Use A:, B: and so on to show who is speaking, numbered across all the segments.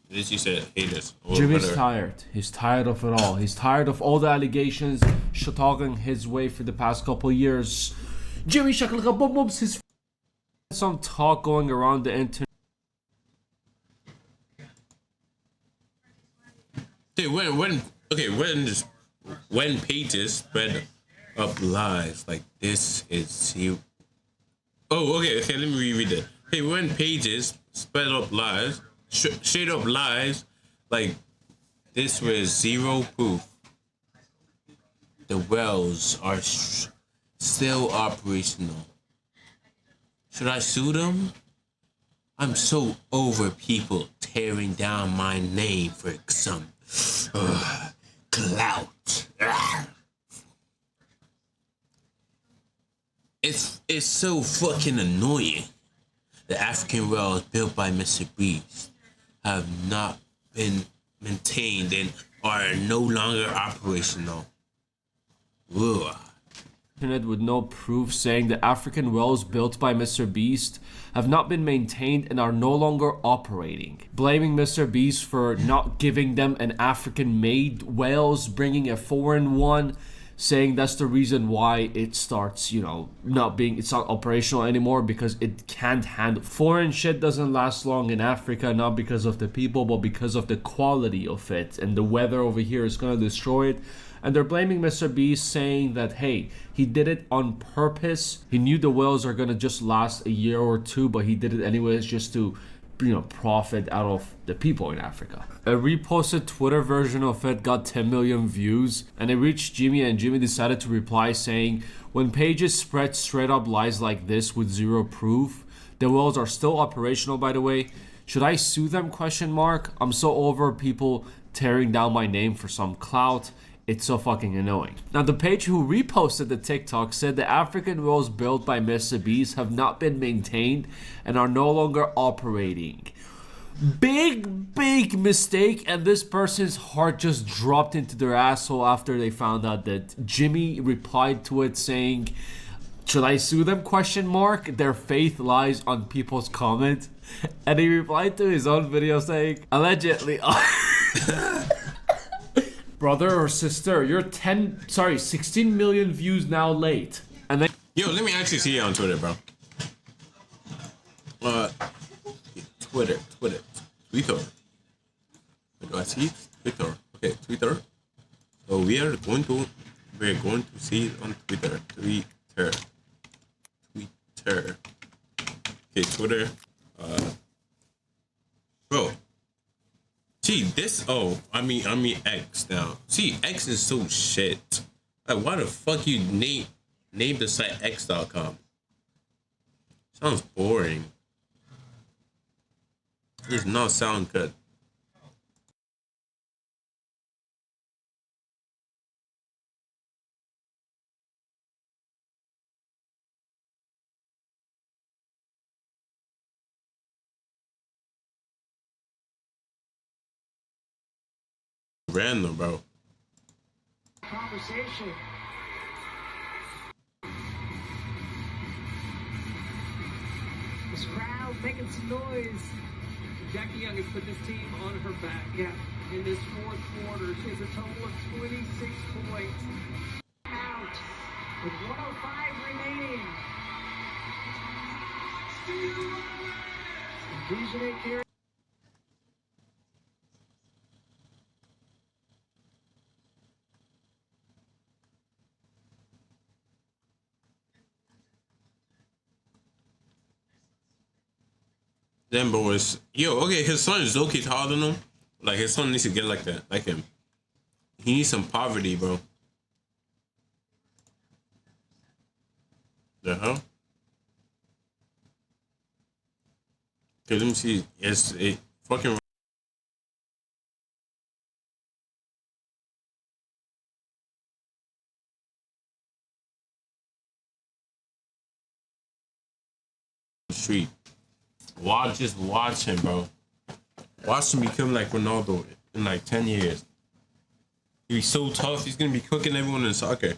A: This you said haters. Or
B: Jimmy's
A: whatever.
B: tired. He's tired of it all. He's tired of all the allegations talking his way for the past couple years. Jimmy Shakalaka Bum Bums, his some talk going around the internet.
A: Dude, when pages spread up lies like this is you. Oh, okay. Let me reread it. Hey, when pages spread up lies, straight up lies like this with zero proof, the wells are still operational. Should I sue them? I'm so over people tearing down my name for some clout. It's so fucking annoying. The African wells built by Mr. Beast have not been maintained and are no longer operational. Ugh.
B: With no proof saying the African wells built by Mr. Beast have not been maintained and are no longer operating. Blaming Mr. Beast for not giving them an African-made wells, bringing a foreign one, saying that's the reason why it starts, it's not operational anymore because it can't handle. Foreign shit doesn't last long in Africa, not because of the people, but because of the quality of it. And the weather over here is going to destroy it. And they're blaming Mr. Beast, saying that, hey, he did it on purpose. He knew the wells are going to just last a year or two, but he did it anyways just to, profit out of the people in Africa. A reposted Twitter version of it got 10 million views, and it reached Jimmy, and Jimmy decided to reply saying, when pages spread straight up lies like this with zero proof, the wells are still operational, by the way. Should I sue them? I'm so over people tearing down my name for some clout. It's so fucking annoying. Now, the page who reposted the TikTok said the African wells built by Mr. Beast have not been maintained and are no longer operating. Big mistake, and this person's heart just dropped into their asshole after they found out that Jimmy replied to it saying, should I sue them? Their faith lies on people's comments. And he replied to his own video saying, allegedly... Brother or sister, you're 16 million views now late. And then
A: Yo, let me actually see you on Twitter, bro. Twitter. Do I see Twitter? Okay, Twitter. So we're going to see it on Twitter. Okay, Twitter. Bro. See this. Oh, I mean X now. See, X is so shit. Like, why the fuck you name the site X.com? Sounds boring. It does not sound good. Random, bro.
C: Conversation. This crowd making some noise.
D: Jackie Young has put this team on her back.
C: Yeah.
D: In this fourth quarter, she has a total of 26 points.
C: Out with 105 remaining. Vision carry.
A: Them boys. Yo, okay, his son is okay taller than him. Like, his son needs to get like that, like him. He needs some poverty, bro. The hell? Okay, let me see. Yes, it fucking street. Just watch him, bro. Watch him become like Ronaldo in like 10 years. He's so tough. He's gonna be cooking everyone in soccer. He's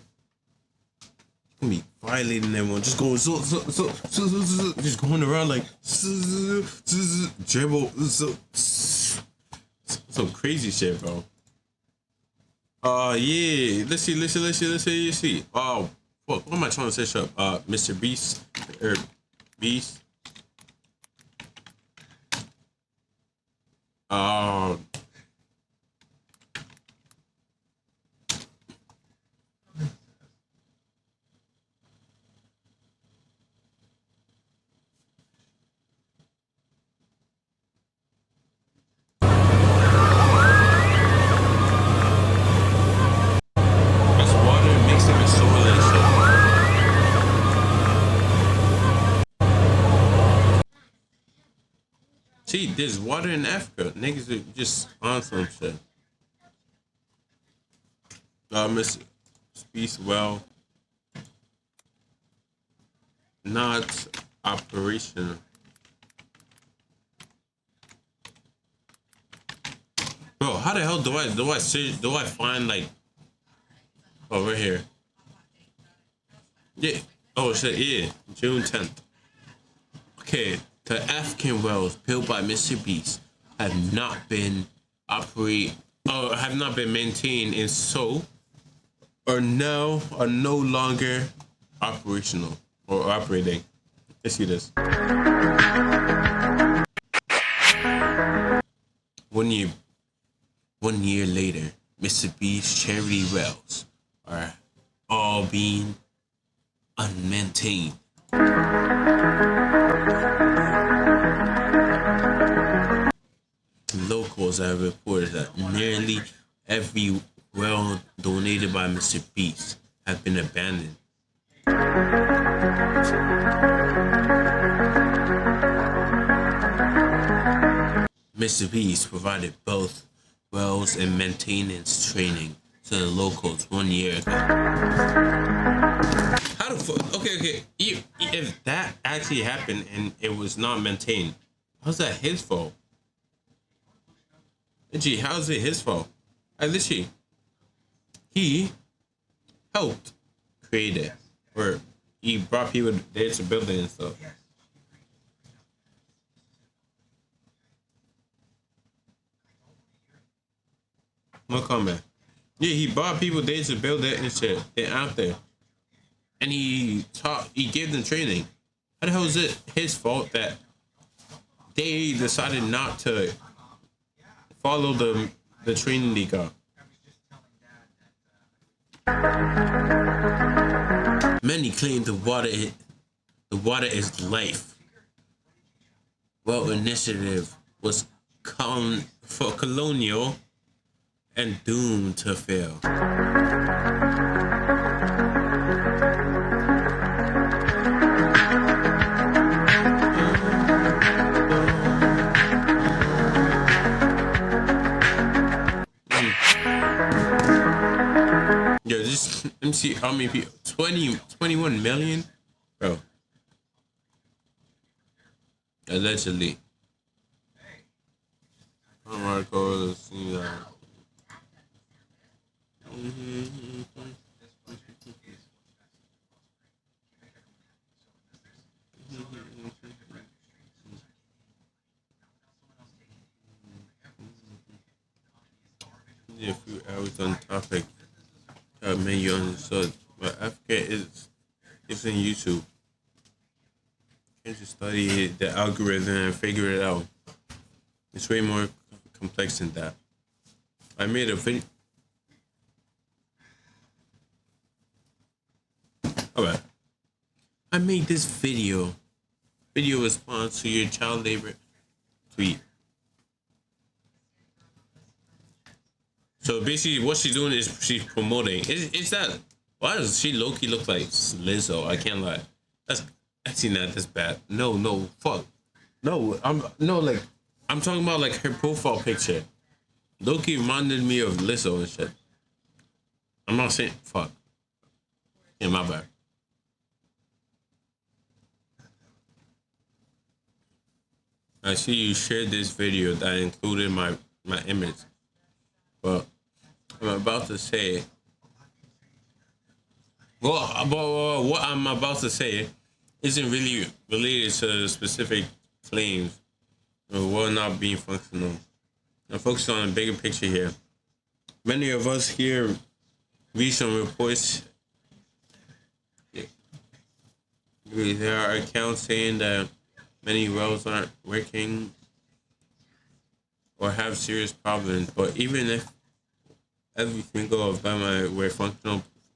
A: gonna be violating everyone. Just going just going around like dribble. Some crazy shit, bro. Yeah. Let's see. Oh, what am I trying to search up? Mr. Beast or Beast. Uh, that's water mixed with soil and shit. See, there's water in Africa. Niggas are just on some shit. Mr. Beast, well, not operational. Bro, how the hell do I find like over here? Yeah. Oh shit, yeah. June 10th. Okay, the African wells built by Mr. Beast have not been maintained and so are no longer operational or operating. Let's see this. One year later, Mr. Beast's charity wells are all being unmaintained. Locals have reported that nearly every well donated by Mr. Beast have been abandoned. Mr. Beast provided both wells and maintenance training to the locals 1 year ago. How the fuck? Okay. If that actually happened and it was not maintained, how's that his fault? Gee, how's it his fault? Literally, he helped create it, or he brought people there to build it and stuff. No comment. Yeah, he brought people there to build it and shit. They're out there, and he gave them training. How the hell is it his fault that they decided not to follow the training they got? Many claim the water is life. Well, initiative was for colonial and doomed to fail. Yo, just let me see how many people. 21 million? Bro. Allegedly. I'm gonna go to see that. A few hours on topic. Man, you understood. But Africa it's in YouTube. Can't just study the algorithm and figure it out. It's way more complex than that. I made a video. Alright. I made this video response to your child labor tweet. So basically what she's doing is she's promoting. Is that, why does she low-key look like Lizzo? I can't lie. That's actually not this bad. No, fuck. No, I'm talking about like her profile picture. Low-key reminded me of Lizzo and shit. I'm not saying, fuck. Yeah, my bad. I see you shared this video that included my image. But I'm about to say, what I'm about to say isn't really related to specific claims of what not being functional. I'm focusing on the bigger picture here. Many of us here read some reports. There are accounts saying that many wells aren't working or have serious problems. But even if every single of them were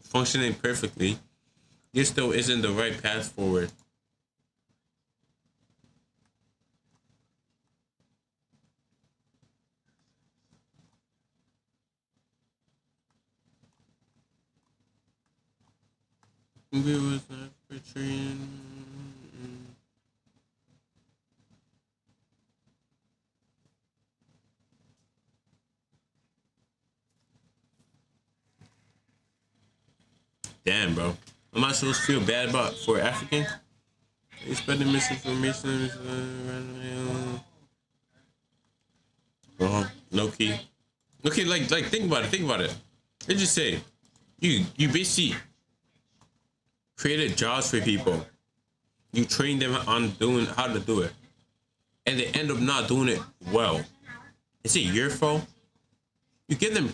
A: functioning perfectly, this still isn't the right path forward. It was not portraying. Damn, bro. Am I supposed to feel bad about for Africans? They spreading misinformation. No key. Okay, like think about it. Think about it. They just say you basically created jobs for people. You train them on doing how to do it, and they end up not doing it well. Is it your fault? You give them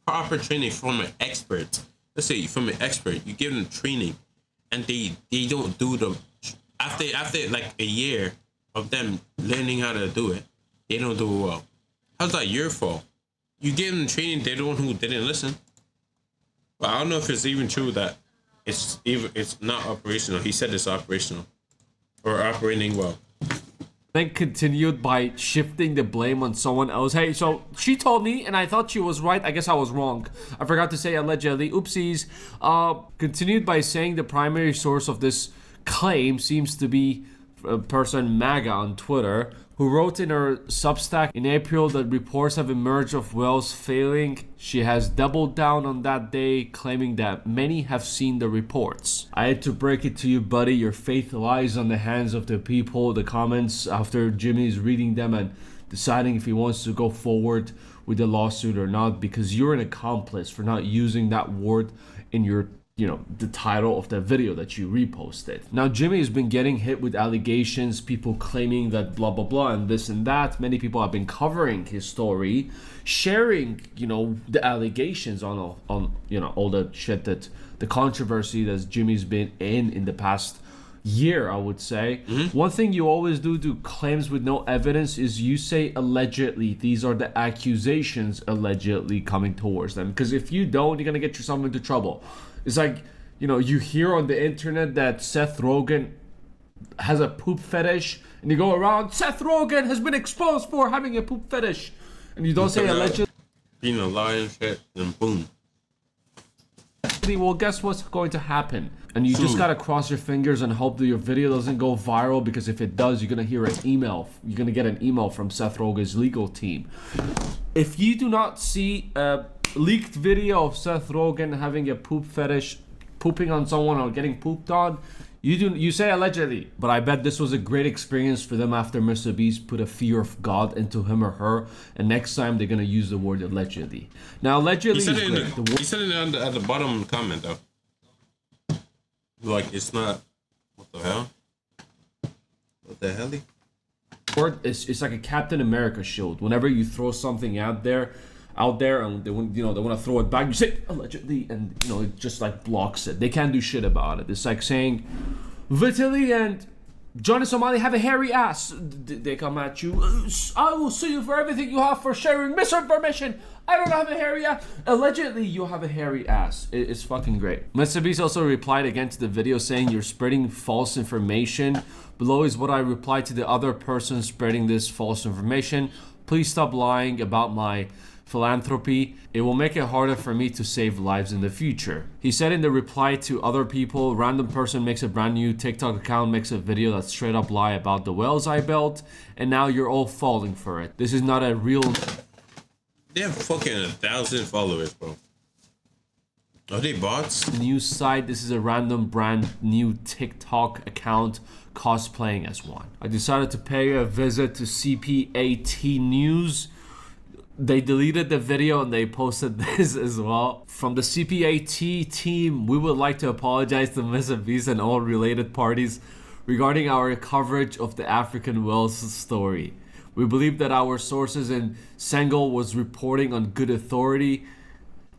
A: proper training from an expert. Let's say from an expert, you give them training, and they don't do the after like a year of them learning how to do it, they don't do it well. How's that your fault? You gave them training, they're the one who didn't listen. But I don't know if it's even true that it's not operational. He said it's operational or operating well.
B: Then continued by shifting the blame on someone else. Hey, so she told me and I thought she was right. I guess I was wrong. I forgot to say allegedly. Oopsies. Continued by saying the primary source of this claim seems to be a person MAGA on Twitter, who wrote in her Substack in April that reports have emerged of wells failing. She has doubled down on that day, claiming that many have seen the reports. I had to break it to you, buddy. Your faith lies on the hands of the people. The comments after Jimmy's reading them and deciding if he wants to go forward with the lawsuit or not, because you're an accomplice for not using that word in your the title of the video that you reposted. Now, Jimmy has been getting hit with allegations, people claiming that blah, blah, blah, and this and that. Many people have been covering his story, sharing, the allegations on all the shit that the controversy that Jimmy's been in the past year, I would say. One thing you always do claims with no evidence is you say allegedly. These are the accusations allegedly coming towards them. Because if you don't, you're going to get yourself into trouble. It's like, you hear on the internet that Seth Rogen has a poop fetish, and you go around, Seth Rogen has been exposed for having a poop fetish, and you don't say allegedly.
A: Being a liar and shit, and boom.
B: Well, guess what's going to happen? And you just gotta cross your fingers and hope that your video doesn't go viral, because if it does, you're gonna hear an email. You're gonna get an email from Seth Rogen's legal team. If you do not see a leaked video of Seth Rogen having a poop fetish, pooping on someone or getting pooped on, you say allegedly. But I bet this was a great experience for them after Mr. Beast put a fear of God into him or her, and next time they're gonna use the word allegedly. Now, allegedly,
A: he said it at the bottom comment though. Like, it's not. What the hell? What the hell?
B: Word it's like a Captain America shield. Whenever you throw something out there, and they want to throw it back, you say allegedly, and it just like blocks it. They can't do shit about it. It's like saying Vitaly and Johnny Somali have a hairy ass. They come at you. I will sue you for everything you have for sharing misinformation. I don't have a hairy ass. Allegedly, you have a hairy ass. It's fucking great. Mr. Beast also replied again to the video saying you're spreading false information. Below is what I replied to the other person spreading this false information. Please stop lying about my philanthropy. It will make it harder for me to save lives in the future. He said in the reply to other people, random person makes a brand new TikTok account, makes a video that straight up lie about the wells I built, and now you're all falling for it. This is not a real...
A: They have fucking 1,000 followers, bro. Are they bots?
B: News site. This is a random brand new TikTok account cosplaying as one. I decided to pay a visit to CPAT News. They deleted the video and they posted this as well. From the CPAT team, we would like to apologize to Mr. Beast and all related parties regarding our coverage of the African Wells story. We believe that our sources in Senegal was reporting on good authority.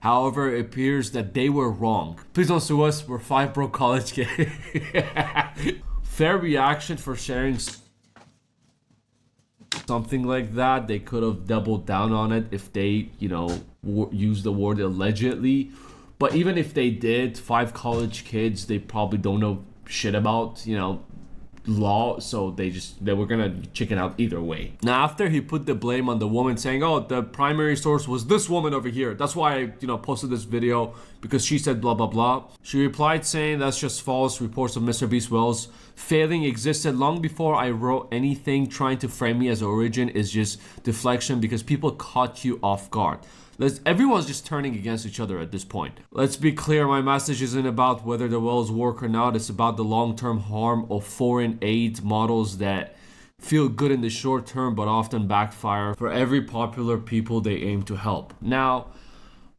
B: However, it appears that they were wrong. Please don't sue us. We're 5 broke college kids. Fair reaction for sharing something like that. They could have doubled down on it if they, used the word allegedly. But even if they did, 5 college kids, they probably don't know shit about, law, so they were gonna chicken out either way. Now, after he put the blame on the woman, saying, oh, the primary source was this woman over here, that's why I posted this video, because she said blah blah blah, she replied saying that's just false. Reports of Mr. Beast Wells failing existed long before I wrote anything. Trying to frame me as origin is just deflection because people caught you off guard. Everyone's just turning against each other at this point. Let's be clear, my message isn't about whether the wells work or not. It's about the long-term harm of foreign aid models that feel good in the short term but often backfire for every popular people they aim to help. Now,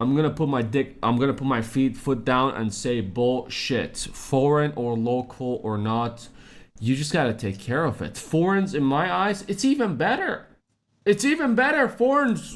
B: I'm gonna put my foot down and say bullshit. Foreign or local or not, you just gotta take care of it. Foreigns, in my eyes, it's even better. It's even better. Foreign's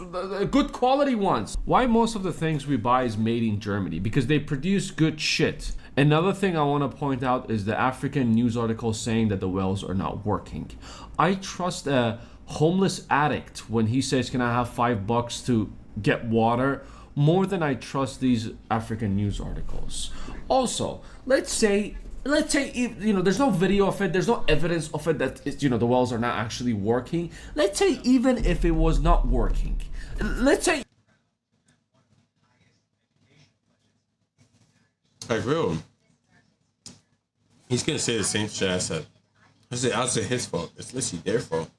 B: good quality ones. Why most of the things we buy is made in Germany? Because they produce good shit. Another thing I want to point out is the African news article saying that the wells are not working. I trust a homeless addict when he says, can I have $5 to get water, more than I trust these African news articles. Also, let's say there's no video of it, there's no evidence of it that the wells are not actually working. Let's say even if it was not working, let's say
A: like real, he's gonna say the same shit I said. I'll say his fault. It's literally their fault.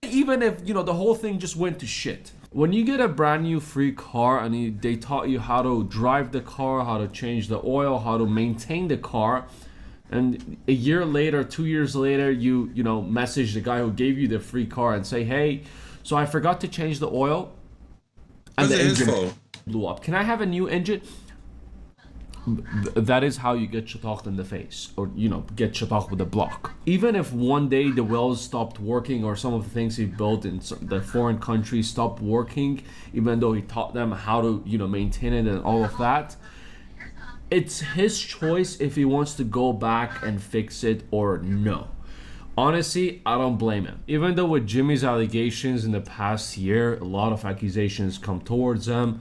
B: Even if the whole thing just went to shit, when you get a brand new free car and they taught you how to drive the car, how to change the oil, how to maintain the car, and a year later, 2 years later, you message the guy who gave you the free car and say, hey, so I forgot to change the oil and the engine blew up, can I have a new engine? That is how you get shatocked in the face, or get shatocked with a block. Even if one day the wells stopped working, or some of the things he built in the foreign countries stopped working, even though he taught them how to maintain it and all of that, it's his choice if he wants to go back and fix it or no. Honestly, I don't blame him. Even though with Jimmy's allegations in the past year, a lot of accusations come towards him.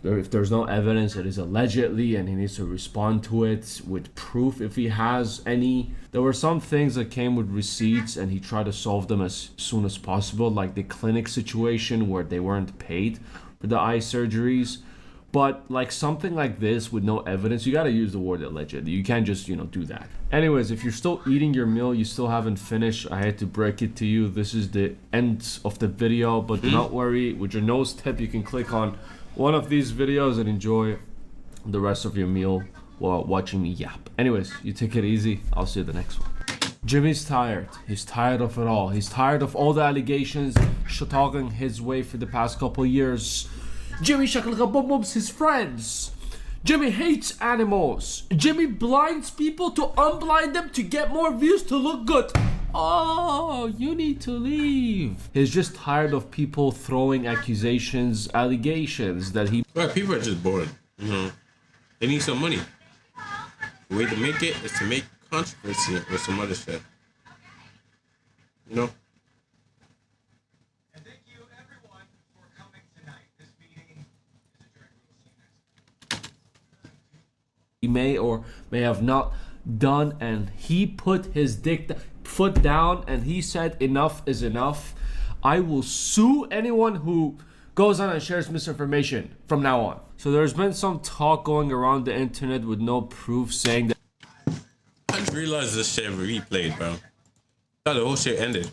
B: If there's no evidence, it is allegedly, and he needs to respond to it with proof if he has any. There were some things that came with receipts, and he tried to solve them as soon as possible, like the clinic situation where they weren't paid for the eye surgeries. But like something like this with no evidence, you gotta use the word allegedly. You can't just do that. Anyways, if you're still eating your meal, you still haven't finished, I had to break it to you. This is the end of the video, but do not worry. With your nose tip, you can click on one of these videos and enjoy the rest of your meal while watching me yap. Anyways, you take it easy. I'll see you the next one. Jimmy's tired. He's tired of it all. He's tired of all the allegations talking his way for the past couple years. Jimmy Shakalaka Bum Bum's his friends. Jimmy hates animals. Jimmy blinds people to unblind them to get more views to look good. Oh, you need to leave. He's just tired of people throwing accusations, allegations that he...
A: Well, people are just bored, They need some money. The way to make it is to make controversy with some other shit.
E: And thank you, everyone, for coming tonight. This meeting is adjourned. We'll see you next.
B: He may or may have not done, and he put his foot down and he said enough is enough. I will sue anyone who goes on and shares misinformation from now on. So there's been some talk going around the internet with no proof saying that...
A: I didn't realize this shit replayed, bro. I thought the whole shit ended.